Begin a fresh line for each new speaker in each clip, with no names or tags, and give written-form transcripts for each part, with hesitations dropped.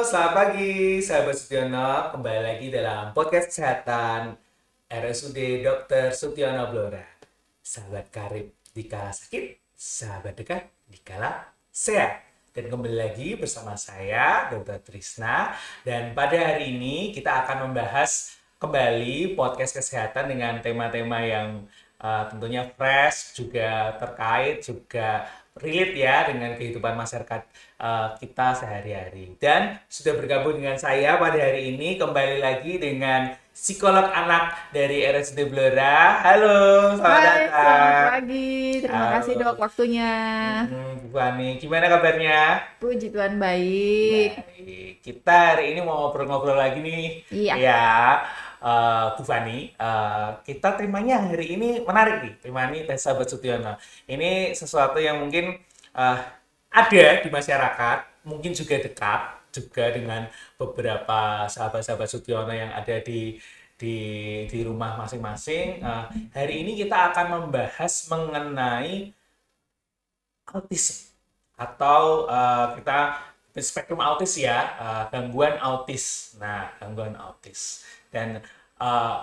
Selamat pagi, sahabat Sutiono. Kembali lagi dalam podcast kesehatan RSUD Dr. Sutiono Blora. Sahabat karib di kala sakit, sahabat dekat di kala sehat. Dan kembali lagi bersama saya, Dr. Trisna. Dan pada hari ini kita akan membahas kembali podcast kesehatan dengan tema-tema yang tentunya fresh, juga terkait, juga relate ya dengan kehidupan masyarakat kita sehari-hari. Dan sudah bergabung dengan saya pada hari ini kembali lagi dengan psikolog anak dari RSUD Blora. Halo, selamat
Hai, selamat
datang.
pagi. Terima kasih
Halo.
dok waktunya.
Bu Fani, gimana kabarnya?
Puji Tuhan baik.
Baik, kita hari ini mau ngobrol-ngobrol lagi nih.
Iya,
Ya, Bu Fani, kita temanya hari ini menarik nih. Tema ini tes sahabat Sutiono. Ini sesuatu yang mungkin ada di masyarakat, mungkin juga dekat juga dengan beberapa sahabat-sahabat Sutiono yang ada di di rumah masing-masing. Hari ini kita akan membahas mengenai autism atau kita spektrum autis ya, gangguan autis. Nah, gangguan autis. Dan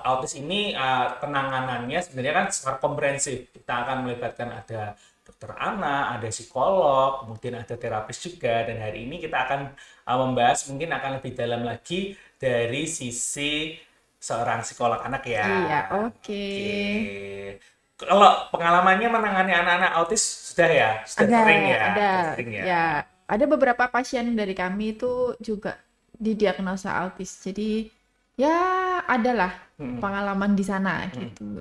autis ini penanganannya sebenarnya kan secara komprehensif. Kita akan melibatkan ada dokter anak, ada psikolog, kemudian ada terapis juga. Dan hari ini kita akan membahas mungkin akan lebih dalam lagi dari sisi seorang psikolog anak ya.
iya, oke.
Oke. Kalau pengalamannya menangani anak-anak autis sudah ya, sudah
Ada,
sering ya,
ada,
sudah sering ya.
ya. Ada beberapa pasien dari kami itu juga didiagnosa autis. Jadi ya adalah
Hmm.
pengalaman di sana
Hmm.
gitu.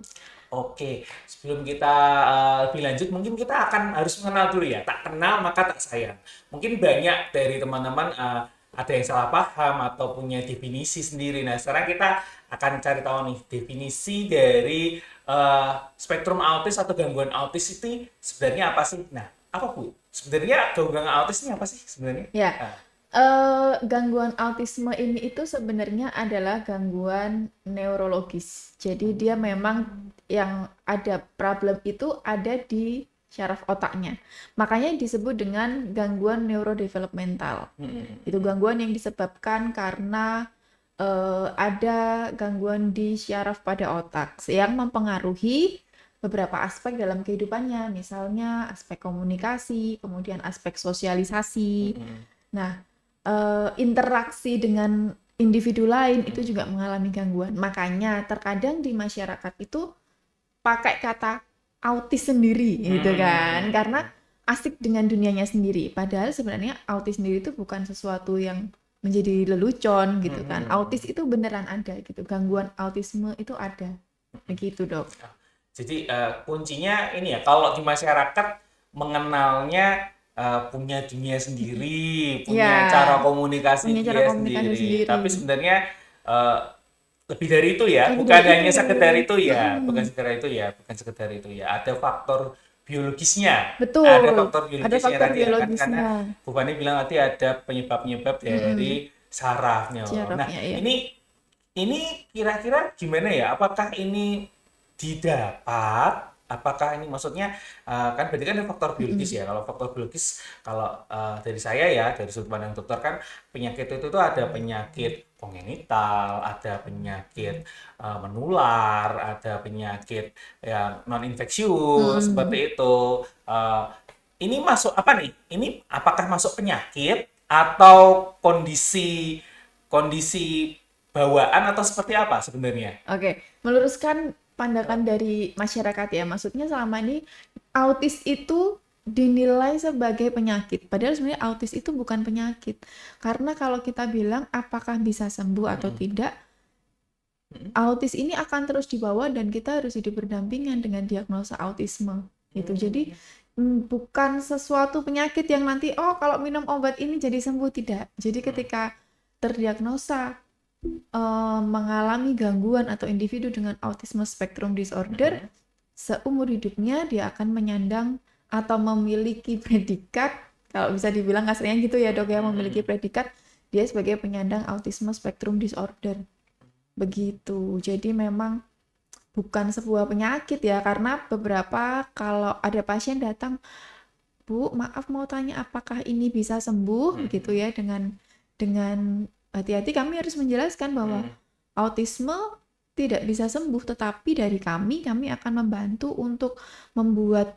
Oke, sebelum kita lebih lanjut, mungkin kita akan harus mengenal dulu ya. Tak kenal maka tak sayang. Mungkin banyak dari teman-teman ada yang salah paham atau punya definisi sendiri. Nah, sekarang kita akan cari tahu nih definisi dari spektrum autis atau gangguan autis itu sebenarnya apa sih? Nah, apa Bu? Sebenarnya gangguan autis ini apa sih sebenarnya?
Ya,
Ah,
gangguan autisme ini itu sebenarnya adalah gangguan neurologis. Jadi dia memang yang ada problem itu ada di syaraf otaknya. Makanya disebut dengan gangguan neurodevelopmental. Itu gangguan yang disebabkan karena ada gangguan di syaraf pada otak yang mempengaruhi beberapa aspek dalam kehidupannya, misalnya aspek komunikasi, kemudian aspek sosialisasi. Nah, interaksi dengan individu lain itu juga mengalami gangguan. Makanya terkadang di masyarakat itu pakai kata autis sendiri gitu kan. Karena asik dengan dunianya sendiri. Padahal sebenarnya autis sendiri itu bukan sesuatu yang menjadi lelucon gitu kan. Autis itu beneran ada gitu. Gangguan autisme itu ada. Begitu, Dok.
Jadi kuncinya ini ya, kalau di masyarakat mengenalnya punya dunia sendiri, punya cara
Ya,
komunikasi
punya cara
dia
komunikasi
sendiri.
sendiri.
Tapi sebenarnya eh, lebih dari itu ya,
Lebih
bukan
dari itu.
hanya sekedar itu ya, bukan
Mm-mm.
sekedar itu ya, bukan sekedar itu ya. Ada faktor biologisnya, ada
Betul.
faktor
Ada
biologisnya
faktor
tadi ya kan, karena
biologisnya.
Bu Fani bilang tadi ada penyebab-penyebab
Mm-mm.
dari sarafnya. Nah,
Syarafnya ya.
ini kira-kira gimana ya? Apakah ini didapat? Apakah ini maksudnya kan berarti kan ada faktor biologis
Mm-mm.
ya. Kalau faktor biologis kalau dari saya ya dari sudut pandang dokter kan penyakit itu tuh ada penyakit kongenital, ada penyakit menular, ada penyakit yang non infeksius
Mm-mm.
seperti itu. Eh, ini masuk apa nih? Ini apakah masuk penyakit atau kondisi kondisi bawaan atau seperti apa sebenarnya?
Oke, meluruskan pandangan dari masyarakat ya. Maksudnya selama ini autis itu dinilai sebagai penyakit. Padahal sebenarnya autis itu bukan penyakit. Karena kalau kita bilang apakah bisa sembuh atau
Mm-mm.
tidak,
Mm-mm.
autis ini akan terus dibawa dan kita harus hidup berdampingan dengan diagnosa autisme. Gitu. Jadi bukan sesuatu penyakit yang nanti oh kalau minum obat ini jadi sembuh, tidak. Jadi ketika terdiagnosa mengalami gangguan atau individu dengan autisme spektrum disorder,
Mm-mm.
seumur hidupnya dia akan menyandang atau memiliki predikat, kalau bisa dibilang kasarnya gitu ya dok ya, memiliki predikat dia sebagai penyandang autisme spektrum disorder. Begitu. Jadi memang bukan sebuah penyakit ya, karena beberapa kalau ada pasien datang, Bu, maaf mau tanya apakah ini bisa sembuh gitu ya dengan dengan hati-hati kami harus menjelaskan bahwa autisme tidak bisa sembuh, tetapi dari kami akan membantu untuk membuat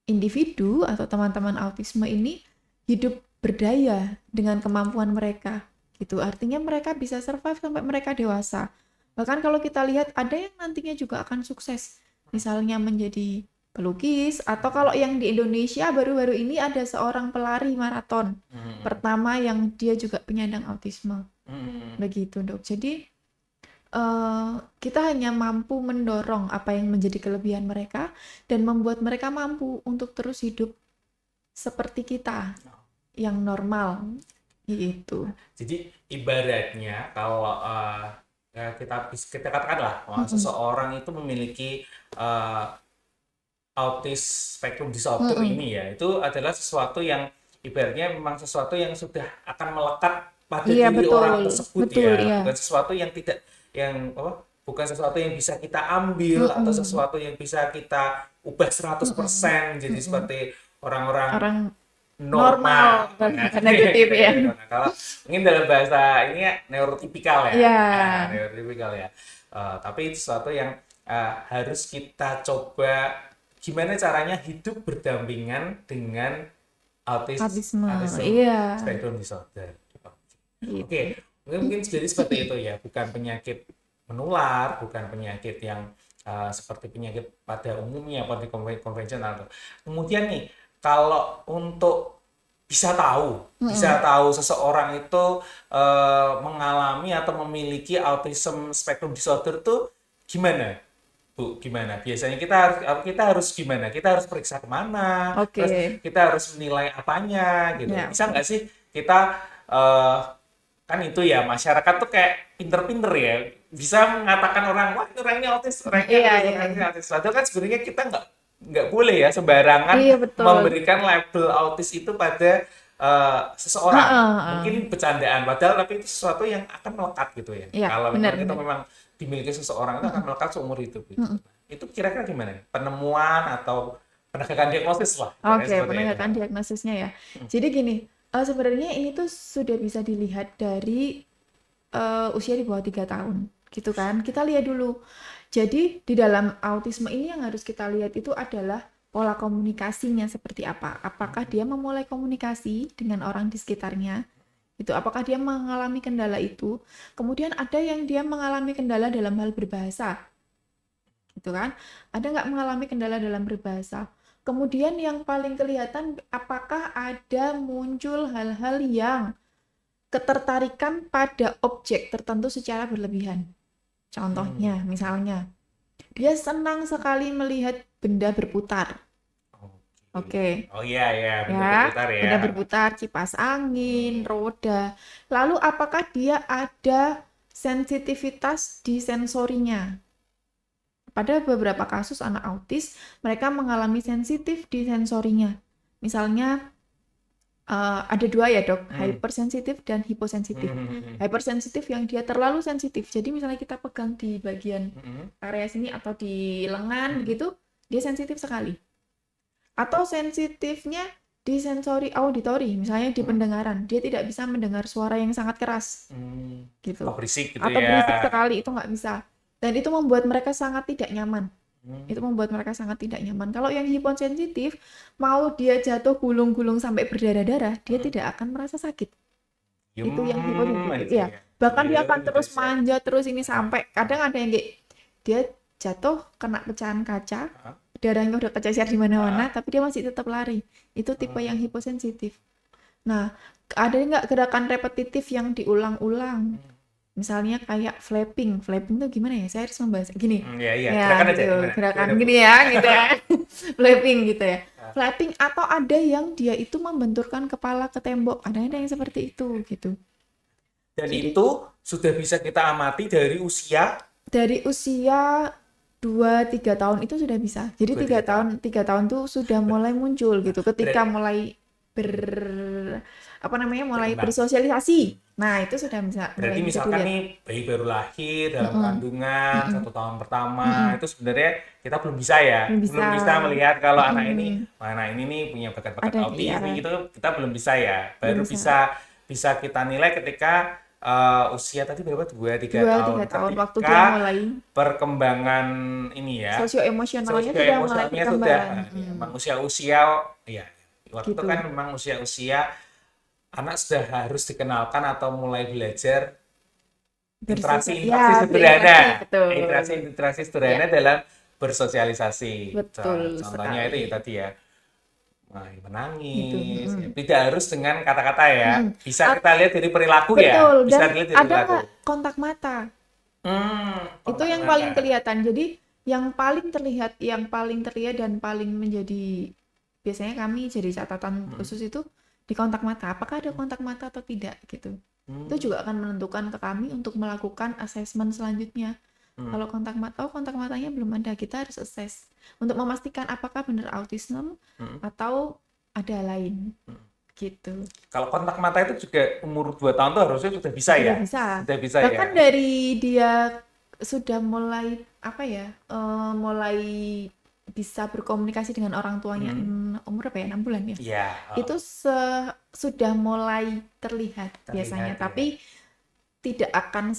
individu atau teman-teman autisme ini hidup berdaya dengan kemampuan mereka. Gitu. Artinya mereka bisa survive sampai mereka dewasa. Bahkan kalau kita lihat ada yang nantinya juga akan sukses. Misalnya menjadi pelukis, atau kalau yang di Indonesia baru-baru ini ada seorang pelari maraton pertama yang dia juga penyandang autisme. Begitu, Dok. Jadi kita hanya mampu mendorong apa yang menjadi kelebihan mereka dan membuat mereka mampu untuk terus hidup seperti kita yang normal gitu.
Jadi ibaratnya kalau kita katakanlah seseorang itu memiliki autis spectrum disorder ini ya, itu adalah sesuatu yang ibaratnya memang sesuatu yang sudah akan melekat pada
Iya,
diri orang tersebut
betul,
ya,
iya.
bukan sesuatu yang tidak yang bukan sesuatu yang bisa kita ambil atau sesuatu yang bisa kita ubah 100% jadi seperti orang-orang
Orang
normal.
normal negatif ya.
Nah, kalau mungkin dalam bahasa ini ya neurotipikal ya.
Iya.
Nah, neurotipikal ya. Tapi itu sesuatu yang harus kita coba gimana caranya hidup berdampingan dengan autism
Iya.
spectrum disorder.
Gitu.
Oke, mungkin jadi seperti itu ya, bukan penyakit menular, bukan penyakit yang seperti penyakit pada umumnya, pada konvensional. Kemudian nih, kalau untuk bisa tahu seseorang itu mengalami atau memiliki autism spectrum disorder tuh gimana, Bu? Gimana? Biasanya kita harus gimana? Kita harus periksa kemana?
Oke.
Terus kita harus menilai apanya gitu.
Ya.
Bisa nggak sih kita kan itu ya, masyarakat tuh kayak pinter-pinter ya, bisa mengatakan orang, wah ini orangnya autis, orangnya autis. Padahal kan sebenarnya kita nggak boleh ya sembarangan memberikan label autis itu pada seseorang. Mungkin bercandaan, padahal tapi itu sesuatu yang akan melekat gitu ya. Kalau kita memang dimiliki seseorang itu akan melekat seumur hidup gitu. Itu kira-kira gimana? Penemuan atau penegakan diagnosis lah.
Oke, penegakan diagnosisnya ya. Jadi gini, sebenarnya ini tuh sudah bisa dilihat dari usia di bawah 3 tahun, gitu kan. Kita lihat dulu. Jadi di dalam autisme ini yang harus kita lihat itu adalah pola komunikasinya seperti apa. Apakah dia memulai komunikasi dengan orang di sekitarnya? Itu apakah dia mengalami kendala itu? Kemudian ada yang dia mengalami kendala dalam hal berbahasa. Gitu kan? Ada nggak mengalami kendala dalam berbahasa? Kemudian yang paling kelihatan, apakah ada muncul hal-hal yang ketertarikan pada objek tertentu secara berlebihan. Contohnya, misalnya, dia senang sekali melihat benda berputar. Oke.
Oh iya, benda berputar ya.
Benda berputar, kipas angin, roda. Lalu apakah dia ada sensitivitas di sensorinya? Pada beberapa kasus anak autis, mereka mengalami sensitif di sensorinya. Misalnya, ada 2 ya, Dok, hypersensitif dan hiposensitif. Hypersensitif yang dia terlalu sensitif. Jadi misalnya kita pegang di bagian area sini atau di lengan begitu, dia sensitif sekali. Atau sensitifnya di sensori auditori, misalnya di pendengaran, dia tidak bisa mendengar suara yang sangat keras. Gitu.
Atau berisik gitu
atau berisik sekali, itu nggak bisa. Dan itu membuat mereka sangat tidak nyaman. Itu membuat mereka sangat tidak nyaman. Kalau yang hiposensitif, mau dia jatuh gulung-gulung sampai berdarah-darah, dia tidak akan merasa sakit. Itu yang hiposensitif ya. Bahkan dia akan terus manja terus ini sampai kadang ada yang kayak dia jatuh kena pecahan kaca, darahnya udah kececer di mana-mana, tapi dia masih tetap lari. Itu tipe yang hiposensitif. Nah, ada nggak gerakan repetitif yang diulang-ulang? Misalnya kayak flapping tuh gimana ya? Saya harus membahas gini.
Gerakan
gitu,
aja.
Gerakan gini ya, gitu ya. Flapping gitu ya. Flapping atau ada yang dia itu membenturkan kepala ke tembok. Ada yang seperti itu gitu.
Dan itu sudah bisa kita amati dari usia
2-3 tahun itu sudah bisa. Jadi 3 tahun tuh sudah mulai muncul gitu. Ketika mulai bersosialisasi. Nah, itu sudah bisa.
Berarti misalkan nih bayi baru lahir dalam kandungan 1 tahun pertama, itu sebenarnya kita belum bisa ya. Belum bisa melihat kalau anak ini nih punya bakat-bakat autisme gitu, kita belum bisa ya. Baru bisa bisa kita nilai ketika usia tadi berapa? 2-3
2
tahun.
3 tahun waktu
Ketika
dia mulai
perkembangan ini ya,
sosio-emosionalnya
sosio
sudah mulai
emosionalnya sudah
berkembang.
memang usia-usia ya waktu itu
Gitu.
kan memang usia-usia anak sudah harus dikenalkan atau mulai belajar interaksi-interaksi
Ya,
sederhana,
berinteraksi, betul.
interaksi-interaksi
Ya,
sederhana dalam bersosialisasi.
betul
Contohnya itu
sekali.
ya tadi ya,
Gitu.
menangis, ya. Tidak harus dengan kata-kata ya. Bisa
At-
kita lihat dari perilaku ya,
betul,
bisa
dan
dilihat dari
ada
perilaku.
nggak kontak mata? Itu
Kontak
yang
mata.
paling kelihatan. Jadi yang paling terlihat dan paling menjadi biasanya kami jadi catatan khusus itu di kontak mata. Apakah ada kontak mata atau tidak gitu. Itu juga akan menentukan ke kami untuk melakukan asesmen selanjutnya. Kalau kontak matanya belum ada, kita harus assess untuk memastikan apakah benar autism atau ada lain gitu.
Kalau kontak mata itu juga umur 2 tahun tuh harusnya sudah bisa
Sudah
ya?
bisa.
Sudah bisa
Bahkan
ya?
dari dia sudah mulai apa ya? Mulai bisa berkomunikasi dengan orang tuanya umur apa ya? 6 bulan ya.
Iya.
Itu sudah mulai terlihat biasanya,
ya.
tapi tidak akan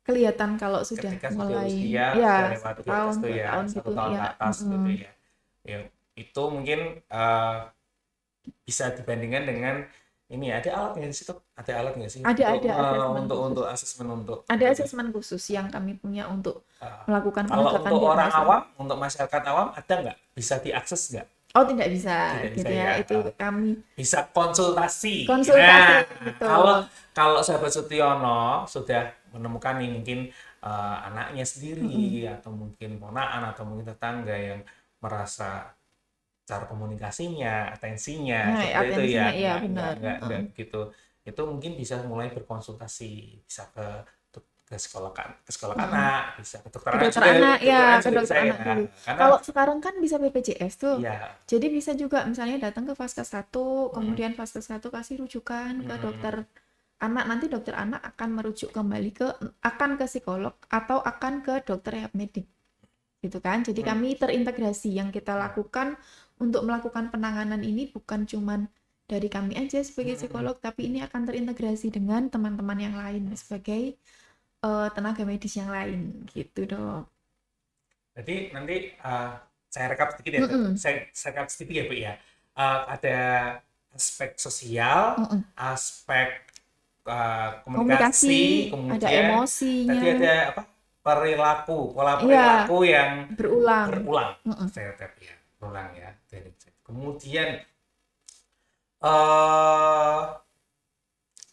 kelihatan kalau sudah
Ketika sudah
mulai
usia
ya
sudah lewat
1
di atas
tahun,
tuh
2
ya,
tahun
1
gitu
tahun
ya.
ke atas gitu ya. Ya, itu mungkin bisa dibandingkan dengan ini ada alat nggak sih tuh? Ada alat nggak sih
Ada
untuk
asesmen khusus.
untuk asesmen untuk
Ada asesmen khusus yang kami punya untuk melakukan
kalau
penegakan
untuk orang
diagnosa.
awam, untuk masyarakat awam ada nggak? Bisa diakses nggak?
Oh, tidak bisa
Tidak
gitu
bisa
ya.
ya.
Itu kami
Bisa konsultasi.
konsultasi,
Nah,
betul.
kalau sahabat Sutiono sudah menemukan nih mungkin anaknya sendiri atau mungkin ponakan atau mungkin tetangga yang merasa cara komunikasinya, atensinya
Nah,
seperti itu ya,
atensinya iya benar.
nggak gitu. Itu mungkin bisa mulai berkonsultasi, bisa ke sekolah anak, bisa ke dokter
Ke
anak
dokter
juga,
anak ya, ke
juga
dokter
bisa ya.
anak dulu.
Karena
Kalau sekarang kan bisa BPJS tuh.
ya,
Jadi bisa juga misalnya datang ke Vaskes 1, kemudian Vaskes 1 kasih rujukan ke dokter anak. Nanti dokter anak akan merujuk kembali akan ke psikolog atau akan ke dokter rehab medik. Gitu kan. Jadi kami terintegrasi. Yang kita lakukan untuk melakukan penanganan ini bukan cuman dari kami aja sebagai psikolog, tapi ini akan terintegrasi dengan teman-teman yang lain sebagai tenaga medis yang lain gitu dong.
jadi nanti saya rekap sedikit ya, saya rekap sedikit ya Bu ya. Ada aspek sosial, aspek komunikasi,
Ada
kemudian
emosinya.
tadi ada apa? Pola
Iya,
perilaku yang
berulang.
stereotip ya, berulang ya. Kemudian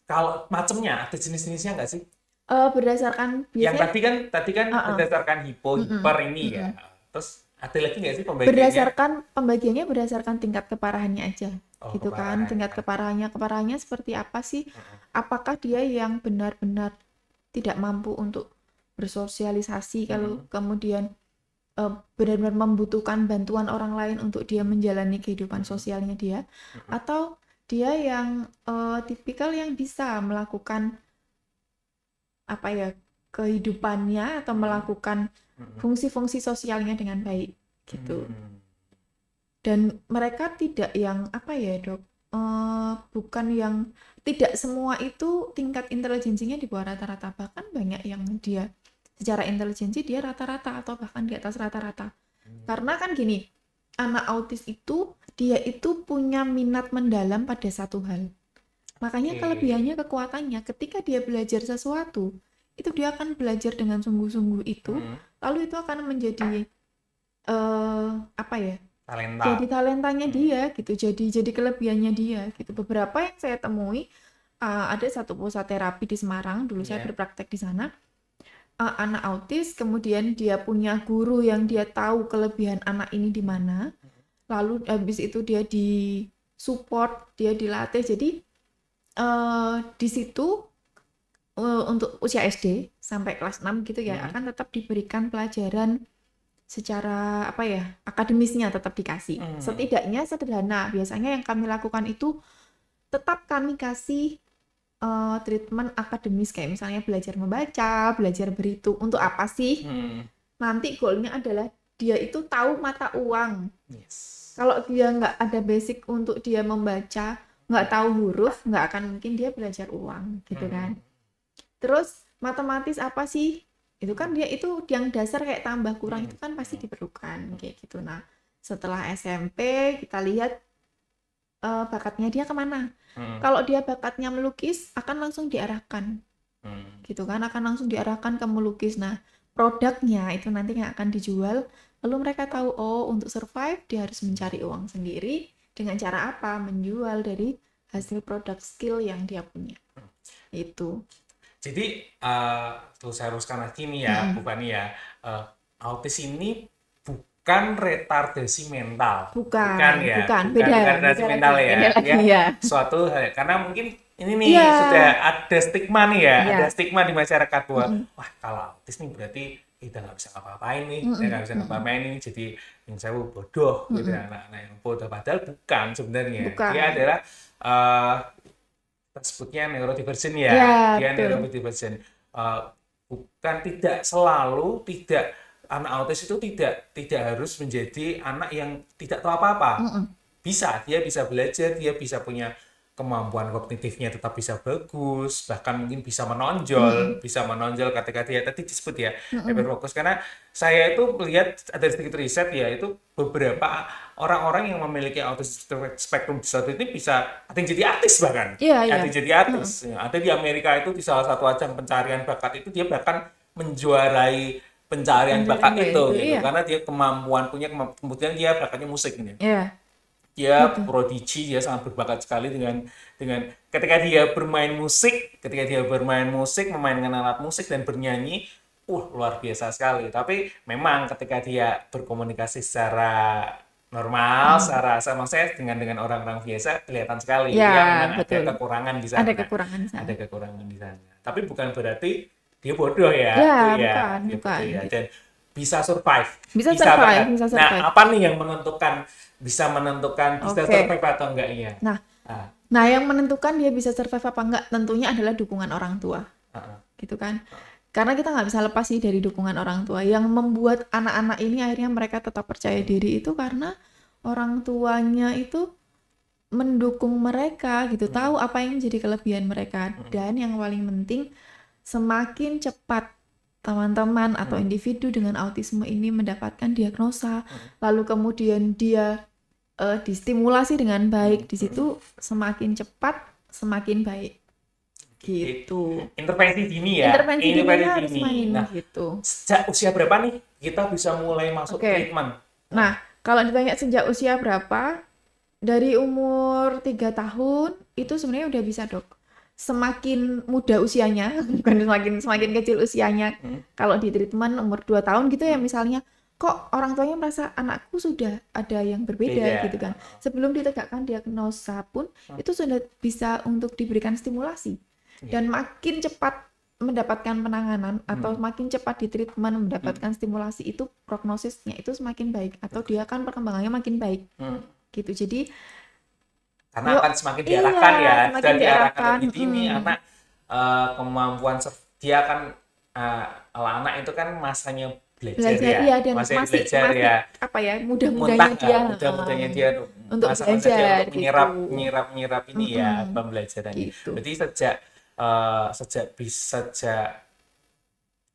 kalau macamnya ada jenis-jenisnya nggak sih?
Berdasarkan
Yang
biasanya
tadi kan berdasarkan hiper ini ya. Terus ada lagi nggak sih pembagiannya?
pembagiannya berdasarkan tingkat keparahannya aja.
Oh,
Gitu kan,
keparahan.
tingkat keparahannya seperti apa sih? Apakah dia yang benar-benar tidak mampu untuk bersosialisasi, kalau kemudian benar-benar membutuhkan bantuan orang lain untuk dia menjalani kehidupan sosialnya dia, atau dia yang tipikal yang bisa melakukan apa ya, kehidupannya atau melakukan fungsi-fungsi sosialnya dengan baik gitu. Dan mereka tidak yang apa ya dok, bukan yang, tidak semua itu tingkat intelijensinya di bawah rata-rata, bahkan banyak yang dia secara intelijensi dia rata-rata atau bahkan di atas rata-rata. Karena kan gini, anak autis itu dia itu punya minat mendalam pada satu hal. Makanya kelebihannya, kekuatannya ketika dia belajar sesuatu, itu dia akan belajar dengan sungguh-sungguh itu, lalu itu akan menjadi apa ya?
Talenta.
Jadi talentanya dia gitu, jadi kelebihannya dia gitu. Beberapa yang saya temui, ada satu pusat terapi di Semarang, dulu saya berpraktek di sana. Anak autis, kemudian dia punya guru yang dia tahu kelebihan anak ini di mana. Lalu habis itu dia di support, dia dilatih. Jadi di situ untuk usia SD sampai kelas 6 gitu ya, akan tetap diberikan pelajaran secara apa ya, akademisnya tetap dikasih. Setidaknya sederhana. Biasanya yang kami lakukan itu tetap kami kasih treatment akademis, kayak misalnya belajar membaca, belajar berhitung. Untuk apa sih? Nanti goalnya adalah dia itu tahu mata uang. Kalau dia nggak ada basic untuk dia membaca, nggak tahu huruf, nggak akan mungkin dia belajar uang gitu kan. Terus matematis apa sih? Itu kan dia itu yang dasar kayak tambah kurang itu kan pasti diperlukan kayak gitu. Nah, setelah SMP kita lihat bakatnya dia kemana. Kalau dia bakatnya melukis akan langsung diarahkan gitu kan, akan langsung diarahkan ke melukis. Nah, produknya itu nanti yang akan dijual. Lalu mereka tahu, oh untuk survive dia harus mencari uang sendiri dengan cara apa? Menjual dari hasil produk skill yang dia punya. Itu.
Jadi tuh saya haruskan lagi nih ya, Bu Fani ya, autis ini bukan retardasi mental, bukan ya,
Bukan,
bukan
beda
retardasi mental
lagi,
ya,
beda lagi
dia
ya.
suatu hal, karena mungkin ini nih
Iya,
sudah ada stigma nih ya, ada
iya.
stigma di masyarakat bahwa wah kalau autis nih berarti kita nggak bisa ngapa-ngapain nih, saya nggak bisa ngapa-ngapain ini, jadi yang saya bodoh gitu ya, anak-anak yang bodoh, padahal bukan sebenarnya, dia
Bukan.
adalah kita sebutnya neurodivergent ya,
Iya,
dia
betul.
neurodivergent. Bukan tidak selalu tidak anak autis itu tidak harus menjadi anak yang tidak tahu apa-apa. Bisa, dia bisa belajar, dia bisa punya kemampuan kognitifnya tetap bisa bagus, bahkan mungkin bisa menonjol ketika dia tadi disebut ya, hyperfokus. Karena saya itu melihat ada sedikit riset ya, itu beberapa orang-orang yang memiliki autism spektrum disorder ini bisa ada yang jadi artis bahkan,
Iya, iya.
ada yang jadi artis. Ya, ada di Amerika itu di salah satu ajang pencarian bakat itu dia bahkan menjuarai pencarian bakat itu gitu,
Iya.
karena dia kemudian dia bakatnya musik ini.
Iya,
Dia
gitu.
prodigi, dia sangat berbakat sekali dengan ketika dia bermain musik, memainkan alat musik dan bernyanyi, luar biasa sekali. Tapi memang ketika dia berkomunikasi secara normal, secara sama saya dengan orang-orang biasa kelihatan sekali
Iya,
dia memang ada
betul.
kekurangan di
Ada
sana.
kekurangan di sana.
Ada kekurangan di sana. Tapi bukan berarti dia bodoh ya,
Iya,
itu ya,
bukan,
dia
bukan
bodoh ya.
gitu.
Dan bisa survive,
Bisa
bisa
survive,
banget.
bisa
Nah,
survive.
apa nih yang bisa menentukan bisa
Oke.
survive atau enggaknya?
Nah,
Ah,
yang menentukan dia bisa survive apa enggak tentunya adalah dukungan orang tua, gitu kan? Karena kita nggak bisa lepas sih dari dukungan orang tua. Yang membuat anak-anak ini akhirnya mereka tetap percaya diri itu karena orang tuanya itu mendukung mereka gitu, tahu apa yang menjadi kelebihan mereka. Dan yang paling penting, semakin cepat teman-teman atau individu dengan autisme ini mendapatkan diagnosa, lalu kemudian dia distimulasi dengan baik di situ, semakin cepat semakin baik gitu.
intervensi dini ya,
Intervensi dininya harus main
Nah,
gitu.
sejak usia berapa nih kita bisa mulai masuk
Oke.
treatment?
Nah, kalau ditanya sejak usia berapa, dari umur 3 tahun itu sebenarnya udah bisa, Dok. Semakin muda usianya, bukan semakin kecil usianya. Kalau di treatment umur 2 tahun gitu ya misalnya, kok orang tuanya merasa anakku sudah ada yang berbeda
Beda.
gitu kan. Sebelum ditegakkan diagnosa pun itu sudah bisa untuk diberikan stimulasi. Dan makin cepat mendapatkan penanganan atau makin cepat di treatment mendapatkan stimulasi itu prognosisnya itu semakin baik atau dia kan perkembangannya makin baik gitu. Jadi
Karena akan semakin diarahkan
iya,
ya,
semakin
sudah diarahkan
diarahkan,
lebih dini anak kemampuan dia kan anak itu kan masanya belajar ya,
iya, dan
masih
masih
belajar ya,
apa ya, mudah-mudahnya dia
mudah-mudahnya dia
untuk
masa dia
belajar
untuk
gitu.
menyerap ini ya pembelajaran.
Gitu.
Berarti sejak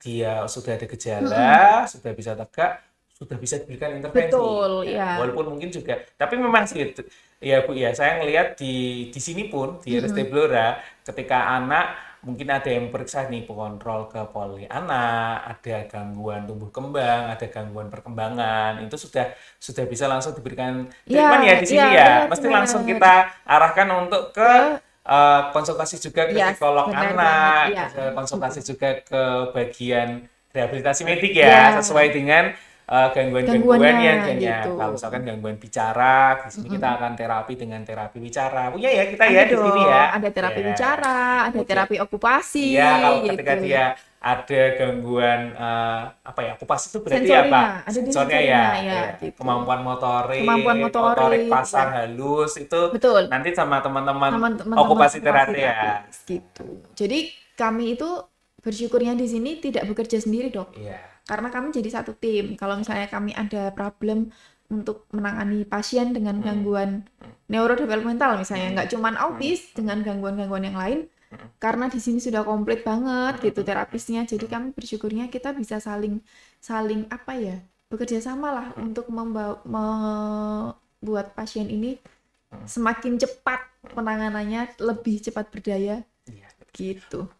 dia sudah ada gejala, sudah bisa tegak, sudah bisa diberikan intervensi.
Betul,
Ya,
ya.
walaupun mungkin juga, tapi memang sih, ya Bu ya, saya ngelihat di sini pun di RST Blora, ketika anak mungkin ada yang periksa nih pengontrol ke poli anak, ada gangguan tumbuh kembang, ada gangguan perkembangan, itu sudah bisa langsung diberikan treatment ya di sini ya.
benar,
Mesti langsung kita arahkan untuk ke konsultasi juga ke
Yes,
psikolog
benar
anak,
banget, ya.
konsultasi juga ke bagian rehabilitasi medik
Ya.
ya, sesuai dengan gangguan-gangguan
Gangguannya,
yang kayaknya.
gitu.
Kalau misalkan gangguan bicara, di sini kita akan terapi dengan terapi bicara. Punya ya kita ya
Ada
di sini ya.
dong, ada terapi
Ya.
bicara, ada
Oke.
terapi okupasi
Iya, kalau ketika
gitu.
dia ada gangguan apa ya, okupasi itu berarti
Sensornya,
apa?
ada di
Sensornya
sensornya,
ya,
ya, gitu.
kemampuan motorik,
Kemampuan motorik,
pasang
ya.
halus itu
Betul.
nanti sama teman-teman
Teman-teman
okupasi terapi ya.
terapis, gitu. Jadi kami itu bersyukurnya di sini tidak bekerja sendiri, Dok.
Iya.
Karena kami jadi satu tim. Kalau misalnya kami ada problem untuk menangani pasien dengan
Mm.
gangguan neurodevelopmental misalnya,
Mm.
nggak cuman autis, dengan gangguan-gangguan yang lain. Karena di sini sudah komplit banget gitu terapisnya, jadi kami bersyukurnya kita bisa saling saling apa ya, bekerja sama lah untuk membuat pasien ini semakin cepat penanganannya, lebih cepat berdaya
Iya.
gitu.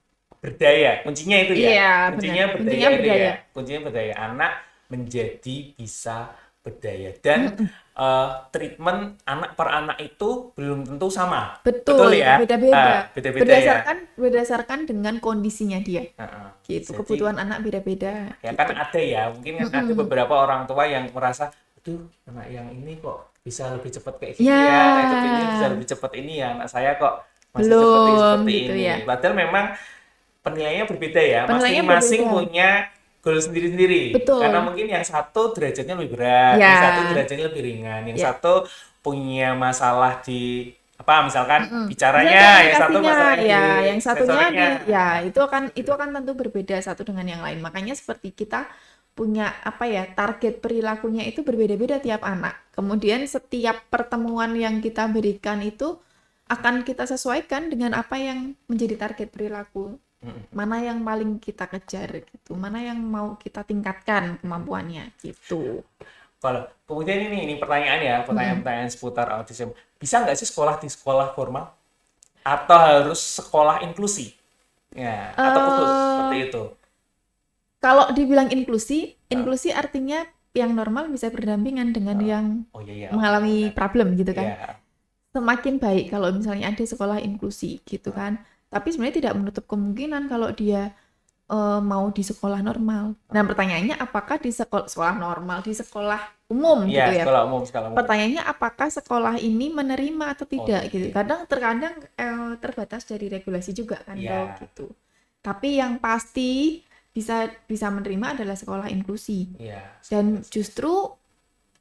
Berdaya, kuncinya itu ya.
Iya, benar.
Kuncinya berdaya
Kuncinya
itu ya.
berdaya.
Kuncinya berdaya. Anak menjadi bisa berdaya. Dan treatment anak per anak itu belum tentu sama.
Betul,
ya?
beda-beda.
Beda-beda ya.
Berdasarkan dengan kondisinya dia. Gitu,
Jadi,
kebutuhan anak beda-beda
ya
gitu.
kan ada ya, mungkin kan ada beberapa orang tua yang merasa, aduh anak yang ini kok bisa lebih cepat kayak gini
Ya,
ya, anak itu ini bisa lebih cepat ini ya, anak saya kok masih
belum
seperti
gitu
ini.
ya.
Padahal memang penilaiannya berbeda ya,
Penilaiannya
masing-masing
berbeda.
punya goal sendiri-sendiri.
Betul.
Karena mungkin yang satu derajatnya lebih berat,
Ya.
yang satu derajatnya lebih ringan, yang
Ya.
satu punya masalah di apa misalkan
Misalnya
bicaranya, yang satu
komunikasinya,
masalahnya
ya,
di
yang satunya
sensornya.
ya itu akan tentu berbeda satu dengan yang lain. Makanya seperti kita punya apa ya, target perilakunya itu berbeda-beda tiap anak. Kemudian setiap pertemuan yang kita berikan itu akan kita sesuaikan dengan apa yang menjadi target perilaku. Mana yang paling kita kejar gitu, mana yang mau kita tingkatkan kemampuannya gitu.
Kalau kemudian ini pertanyaan ya, pertanyaan-pertanyaan seputar autism. Bisa nggak sih sekolah di sekolah formal? Atau harus sekolah inklusi? Ya, atau khusus seperti itu?
Kalau dibilang inklusi artinya yang normal bisa berdampingan dengan yang
Oh iya,
mengalami problem gitu kan.
Iya.
Semakin baik kalau misalnya ada sekolah inklusi gitu kan. Tapi sebenarnya tidak menutup kemungkinan kalau dia mau di sekolah normal. Nah, pertanyaannya apakah di sekolah normal, di sekolah umum
Iya,
gitu ya.
sekolah umum.
Pertanyaannya apakah sekolah ini menerima atau tidak
Oh,
gitu.
iya.
Terkadang terbatas dari regulasi juga kan
Iya.
gitu. Tapi yang pasti bisa menerima adalah sekolah inklusi.
Iya.
Dan justru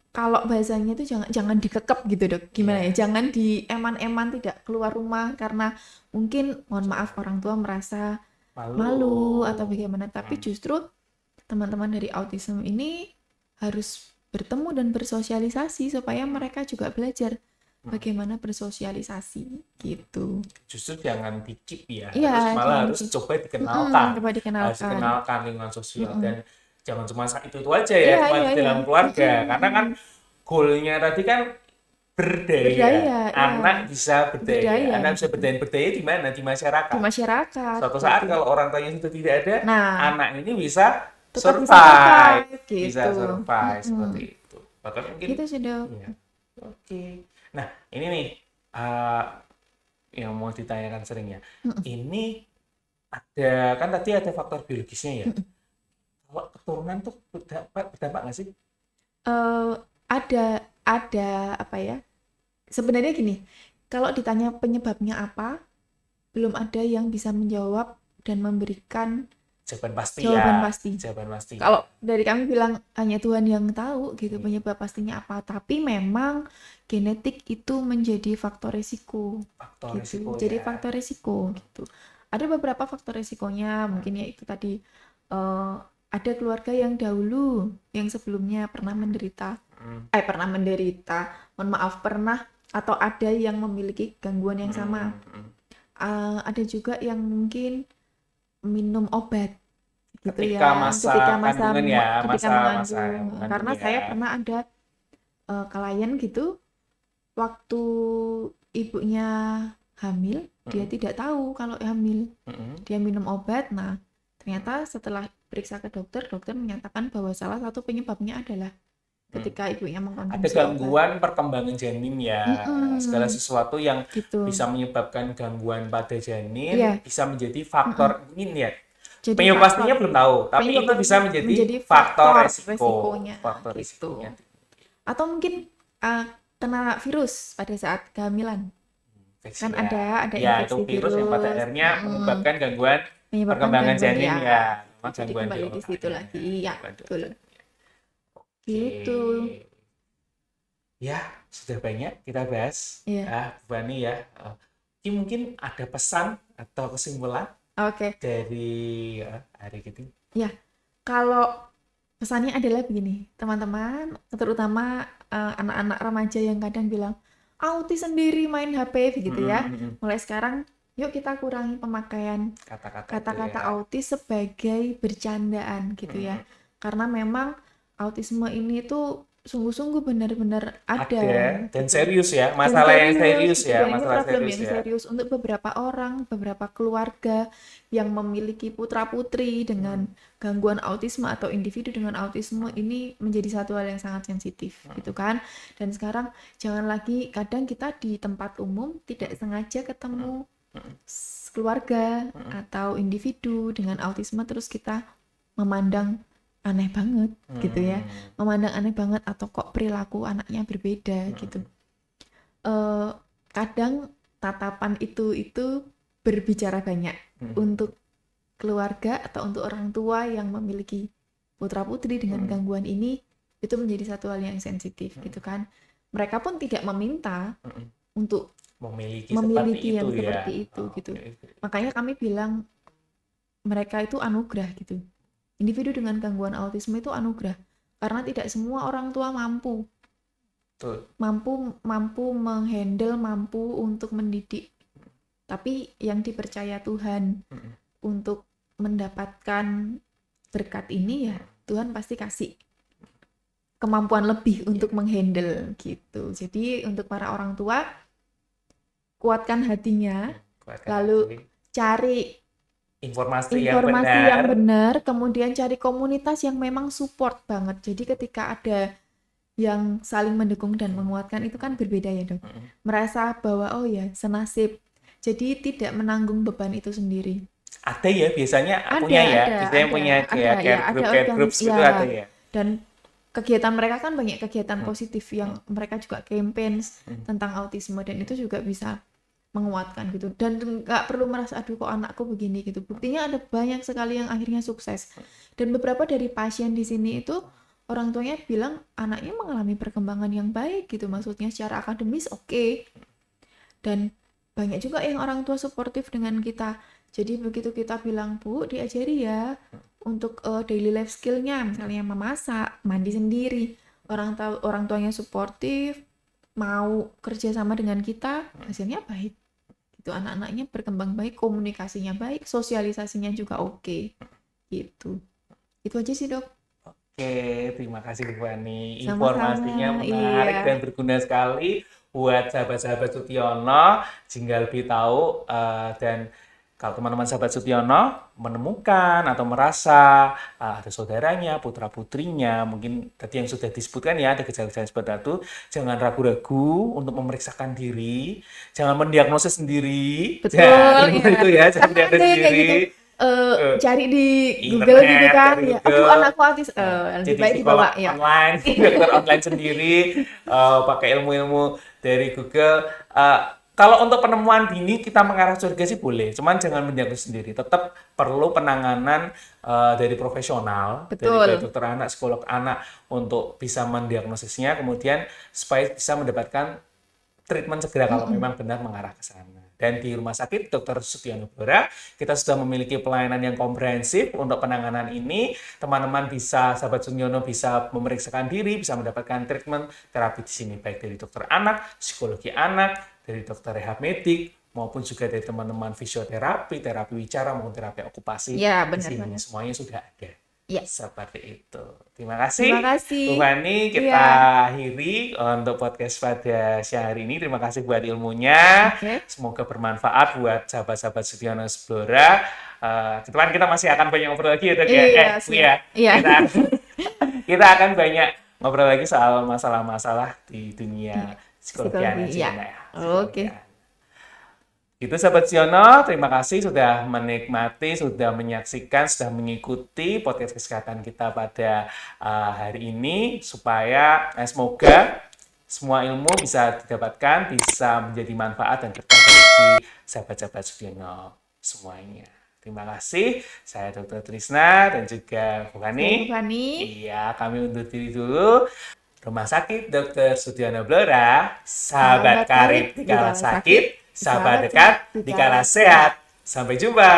kalau bahasanya itu jangan dikekep gitu dok, gimana ya, jangan dieman-eman tidak keluar rumah karena mungkin mohon maaf orang tua merasa malu atau bagaimana, tapi justru teman-teman dari autism ini harus bertemu dan bersosialisasi supaya mereka juga belajar bagaimana bersosialisasi gitu.
Justru jangan dikip ya,
Iya,
malah harus coba dikenalkan.
coba dikenalkan.
Harus dikenalkan lingkungan sosial dan jangan cuma itu aja ya,
Iya,
cuma
iya,
di dalam
iya.
keluarga. Karena kan goalnya tadi kan berdaya. Anak bisa berdaya. Anak bisa berdaya di mana? Di masyarakat.
Di masyarakat.
Suatu saat kalau orang tuanya sudah tidak ada, anak ini bisa
tetap
survive.
bisa
Bisa survive seperti itu. Bahkan mungkin
gitu sih dok.
Iya. Oke. Nah, ini nih yang mau ditanyakan sering ya. Ini ada kan tadi ada faktor biologisnya ya. Kalau keturunan tuh berdampak nggak sih?
Ada apa ya? Sebenarnya gini, kalau ditanya penyebabnya apa, belum ada yang bisa menjawab dan memberikan
jawaban pasti. Jawaban pasti.
Kalau dari kami bilang hanya Tuhan yang tahu gitu penyebab pastinya apa. Tapi memang genetik itu menjadi faktor resiko. Jadi faktor resiko gitu. Ada beberapa faktor resikonya, mungkin ya itu tadi ada keluarga yang dahulu yang sebelumnya pernah menderita, mohon maaf, pernah atau ada yang memiliki gangguan yang sama. Ada juga yang mungkin minum obat gitu
ketika
ya,
masa
mengandung. Karena saya pernah ada klien gitu, waktu ibunya hamil, dia tidak tahu kalau hamil, dia minum obat. Nah, ternyata setelah periksa ke dokter menyatakan bahwa salah satu penyebabnya adalah ketika ibunya mengkonsumsi
ada gangguan perkembangan janin ya, segala sesuatu yang bisa menyebabkan gangguan pada janin bisa menjadi faktor ini ya. Penyebab pastinya belum tahu, tapi itu bisa menjadi faktor resikonya. Faktor resikonya.
Atau mungkin kena virus pada saat kehamilan. Kan ada
ya,
infeksi
itu virus yang pada akhirnya menyebabkan gangguan perkembangan janin ya.
Jadi kembali di situ lagi. Ya, betul. Gitu.
Ya, sudah banyak kita bahas. Bu Fani ya. Ini mungkin ada pesan atau kesimpulan dari hari ini.
Ya, kalau pesannya adalah begini, teman-teman, terutama anak-anak remaja yang kadang bilang, autis sendiri main HP, begitu ya. Mulai sekarang, yuk kita kurangi pemakaian
Kata-kata itu
kata-kata
ya.
autis sebagai bercandaan, gitu ya. Karena memang autisme ini tuh sungguh-sungguh benar-benar
Ada
ada,
dan
gitu.
serius ya,
Dan
masalah yang serius
gitu
ya,
ya, ini
masalah
problem
serius
yang
ya.
serius untuk beberapa orang, beberapa keluarga yang memiliki putra-putri dengan gangguan autisme atau individu dengan autisme ini menjadi satu hal yang sangat sensitif, gitu kan. Dan sekarang jangan lagi, kadang kita di tempat umum tidak sengaja ketemu keluarga atau individu dengan autisme terus kita memandang aneh banget, gitu ya. Memandang aneh banget atau kok perilaku anaknya berbeda, gitu. Kadang tatapan itu berbicara banyak untuk keluarga atau untuk orang tua yang memiliki putra-putri dengan gangguan ini, itu menjadi satu hal yang sensitif, gitu kan. Mereka pun tidak meminta untuk
Memiliki seperti
memiliki
itu
yang
ya.
seperti itu, gitu. Makanya kami bilang mereka itu anugerah, gitu. Individu dengan gangguan autisme itu anugerah, karena tidak semua orang tua mampu
Betul.
menghandle, mampu untuk mendidik. Tapi yang dipercaya Tuhan untuk mendapatkan berkat ini ya Tuhan pasti kasih kemampuan lebih untuk menghandle, gitu. Jadi untuk para orang tua, kuatkan hatinya,
Kuatkan
lalu
hati.
cari
Informasi
informasi yang
benar.
benar, kemudian cari komunitas yang memang support banget. Jadi ketika ada yang saling mendukung dan menguatkan itu kan berbeda ya, Dok. Merasa bahwa oh ya senasib. Jadi tidak menanggung beban itu sendiri.
Ada ya biasanya
Ada,
punya ya,
ada,
biasanya
ada,
punya
ada
kayak
ya, ada
care groups gitu ada
ya.
ya.
Dan kegiatan mereka kan banyak kegiatan positif yang mereka juga campaigns tentang autisme dan itu juga bisa menguatkan gitu. Dan nggak perlu merasa aduh kok anakku begini gitu. Buktinya ada banyak sekali yang akhirnya sukses. Dan beberapa dari pasien di sini itu orang tuanya bilang anaknya mengalami perkembangan yang baik gitu. Maksudnya secara akademis oke. Dan banyak juga yang orang tua suportif dengan kita. Jadi begitu kita bilang, Bu, diajari ya untuk daily life skill-nya, misalnya memasak, mandi sendiri. Orang tuanya suportif, mau kerja sama dengan kita, hasilnya baik. Gitu, anak-anaknya berkembang baik, komunikasinya baik, sosialisasinya juga oke. Gitu. Itu aja sih, Dok.
Oke, terima kasih Bu Fani. Informasinya
Sama-sama,
menarik dan
iya.
berguna sekali buat sahabat-sahabat Sutiono, sehingga lebih tahu dan kalau teman-teman sahabat Sutiono menemukan atau merasa ada saudaranya, putra-putrinya, mungkin tadi yang sudah disebutkan ya, ada gejala-gejala seperti itu, jangan ragu-ragu untuk memeriksakan diri, jangan mendiagnosis sendiri,
Betul,
ilmu
ya.
itu ya, jangan
Karena ada
mendiagnosis
yang kayak
sendiri.
gitu,
Eh,
cari di Google gitu
internet,
kan,
dari
ya. Aduh,
Google,
anakku autis, lebih
jadi
baik
psikolog
dibawa ya.
online, dokter online sendiri, pakai ilmu-ilmu dari Google. Kalau untuk penemuan dini kita mengarah surga sih boleh, cuman jangan mendiagnosis sendiri. Tetap perlu penanganan dari profesional, dari baik
Betul.
dokter anak, psikolog anak untuk bisa mendiagnosisnya, kemudian supaya bisa mendapatkan treatment segera kalau memang benar mengarah ke sana. Dan di Rumah Sakit Dr. Sutiono Blora, kita sudah memiliki pelayanan yang komprehensif untuk penanganan ini. Teman-teman bisa, sahabat Sutiono bisa memeriksakan diri, bisa mendapatkan treatment terapi di sini, baik dari dokter anak, psikologi anak, dari dokter rehab medik, maupun juga dari teman-teman fisioterapi, terapi wicara, maupun terapi okupasi.
Ya,
Di
benar
sini
banget.
semuanya sudah ada.
Ya,
Seperti itu. Terima
terima
kasih, Bu
kasih.
Fani. Kita
Iya.
akhiri untuk podcast pada siang hari ini. Terima kasih buat ilmunya.
Oke.
Semoga bermanfaat buat sahabat-sahabat Sutiono Explora. Kedepan kita masih akan banyak ngobrol lagi ya, Dok ya.
Iya,
Bu
siap.
ya.
Iya.
Kita akan banyak ngobrol lagi soal masalah-masalah di dunia psikologi
Psikologi,
anak sih,
iya.
ya. Psikologi
Oke.
anak. Itu sahabat Siono, terima kasih sudah menikmati, sudah menyaksikan, sudah mengikuti podcast kesehatan kita pada hari ini supaya semoga semua ilmu bisa didapatkan, bisa menjadi manfaat dan berkah bagi sahabat-sahabat Siono semuanya. Terima kasih, saya Dr. Trisna dan juga Bu
Saya Bu
Fani.
Fani.
Iya, kami undur diri dulu. Rumah Sakit Dr. Sutiono Blora, sahabat karib di kala sakit, sahabat dekat di kala sehat. Sampai jumpa.